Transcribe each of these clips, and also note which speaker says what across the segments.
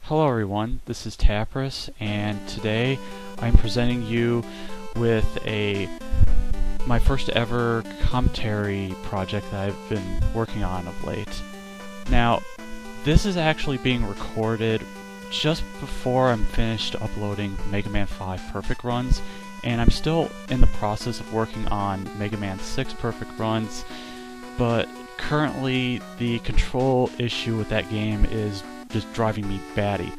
Speaker 1: Hello everyone, this is Tapris, and today I'm presenting you with my first ever commentary project that I've been working on of late. Now, this is actually being recorded just before I'm finished uploading Mega Man 5 Perfect Runs, and I'm still in the process of working on Mega Man 6 Perfect Runs, but currently the control issue with that game is just driving me batty.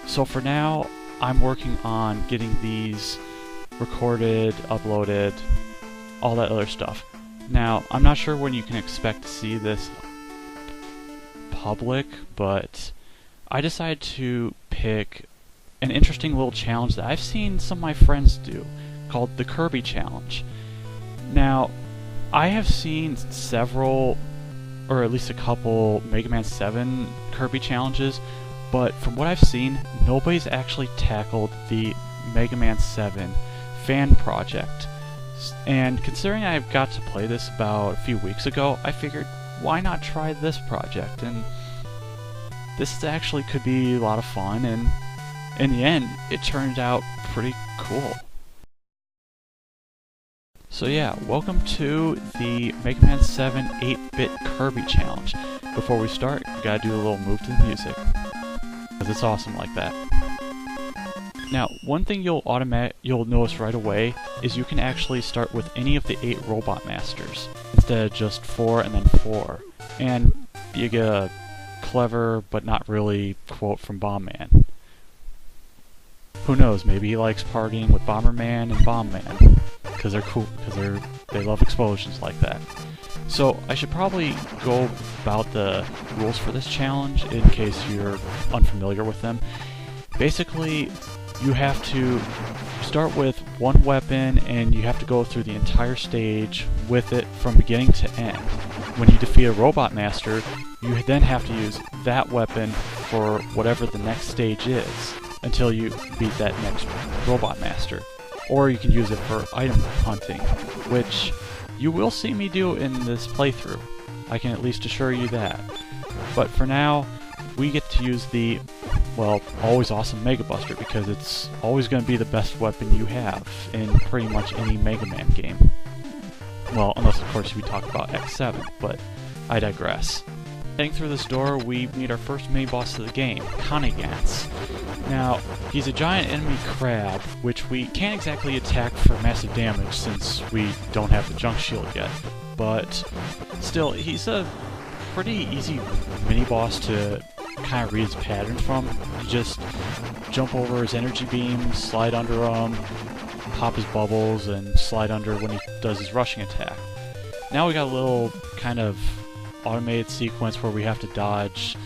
Speaker 1: So for now, I'm working on getting these recorded, uploaded, all that other stuff. Now, I'm not sure when you can expect to see this public, but I decided to pick an interesting little challenge that I've seen some of my friends do, called the Kirby challenge. Now, I have seen several, or at least a couple, Mega Man 7 Kirby challenges, but from what I've seen, nobody's actually tackled the Mega Man 7 fan project. And considering I got to play this about a few weeks ago, I figured, why not try this project? And this actually could be a lot of fun, and in the end, it turned out pretty cool. So yeah, welcome to the Mega Man 7 8-bit Kirby challenge. Before we start, we gotta do a little move to the music, because it's awesome like that. Now, one thing you'll notice right away is you can actually start with any of the 8 Robot Masters, instead of just 4 and then 4. And you get a clever, but not really, quote from Bomberman. Who knows, maybe he likes partying with Bomberman and Bombman, because they're cool, because they love explosions like that. So I should probably go about the rules for this challenge in case you're unfamiliar with them. Basically, you have to start with one weapon and you have to go through the entire stage with it from beginning to end. When you defeat a Robot Master, you then have to use that weapon for whatever the next stage is until you beat that next Robot Master. Or you can use it for item hunting, which you will see me do in this playthrough. I can at least assure you that. But for now, we get to use the, well, always awesome Mega Buster, because it's always going to be the best weapon you have in pretty much any Mega Man game. Well, unless of course we talk about X7, but I digress. Heading through this door, we meet our first mini-boss of the game, Gantz. Now, he's a giant enemy crab, which we can't exactly attack for massive damage since we don't have the junk shield yet. But still, he's a pretty easy mini-boss to kind of read his patterns from. You just jump over his energy beams, slide under him, pop his bubbles, and slide under when he does his rushing attack. Now we got a little kind of automated sequence where we have to dodge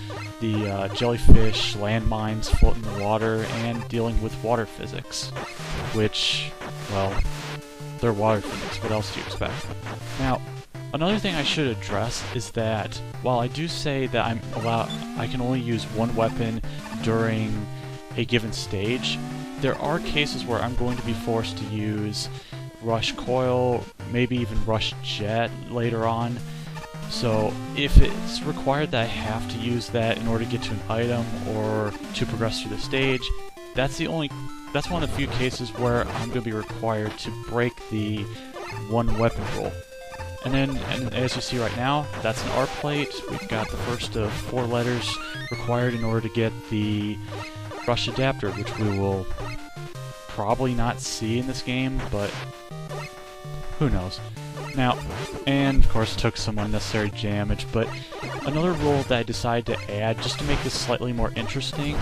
Speaker 1: the jellyfish landmines floating in the water and dealing with water physics, which, well, they're water physics, what else do you expect? Now, another thing I should address is that while I do say that I can only use one weapon during a given stage, there are cases where I'm going to be forced to use Rush Coil, maybe even Rush Jet later on. So if it's required that I have to use that in order to get to an item or to progress through the stage, that's one of the few cases where I'm going to be required to break the one weapon rule. And as you see right now, that's an R plate. We've got the first of 4 letters required in order to get the Rush Adapter, which we will probably not see in this game, but who knows. Now, and of course took some unnecessary damage, but another rule that I decided to add just to make this slightly more interesting,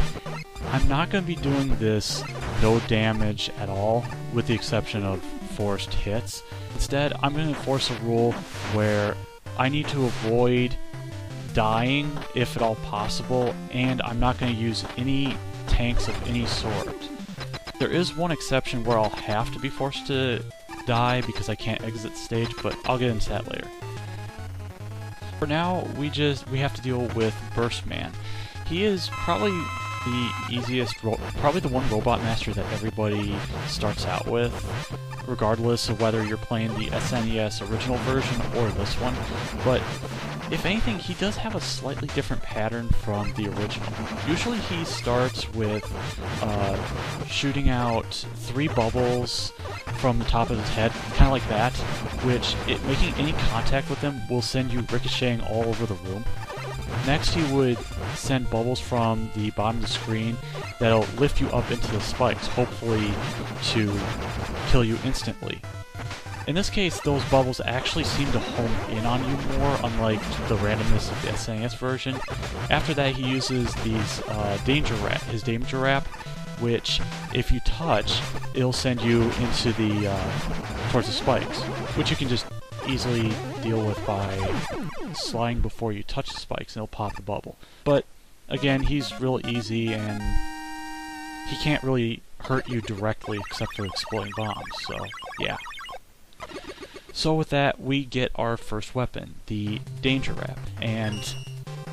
Speaker 1: I'm not going to be doing this no damage at all, with the exception of forced hits. Instead, I'm going to enforce a rule where I need to avoid dying, if at all possible, and I'm not going to use any tanks of any sort. There is one exception where I'll have to be forced to die because I can't exit the stage, but I'll get into that later. For now, we have to deal with Burst Man. He is probably the easiest, probably the one Robot Master that everybody starts out with, regardless of whether you're playing the SNES original version or this one. But if anything, he does have a slightly different pattern from the original. Usually he starts with shooting out 3 bubbles from the top of his head, kind of like that, which, making any contact with them will send you ricocheting all over the room. Next, he would send bubbles from the bottom of the screen that'll lift you up into the spikes, hopefully to kill you instantly. In this case, those bubbles actually seem to home in on you more, unlike the randomness of the SNES version. After that, he uses these his danger wrap, which, if you touch, it'll send you into the towards the spikes, which you can just easily deal with by sliding before you touch the spikes, and it'll pop the bubble. But again, he's real easy, and he can't really hurt you directly except for exploding bombs. So yeah. So with that, we get our first weapon, the danger wrap, and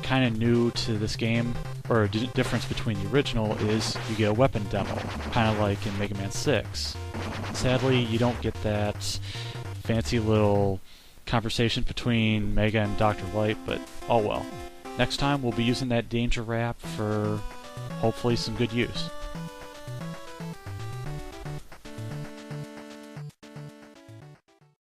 Speaker 1: kind of new to this game, or a difference between the original, is you get a weapon demo, kind of like in Mega Man 6. Sadly, you don't get that fancy little conversation between Mega and Dr. Light, but oh well. Next time, we'll be using that danger wrap for hopefully some good use.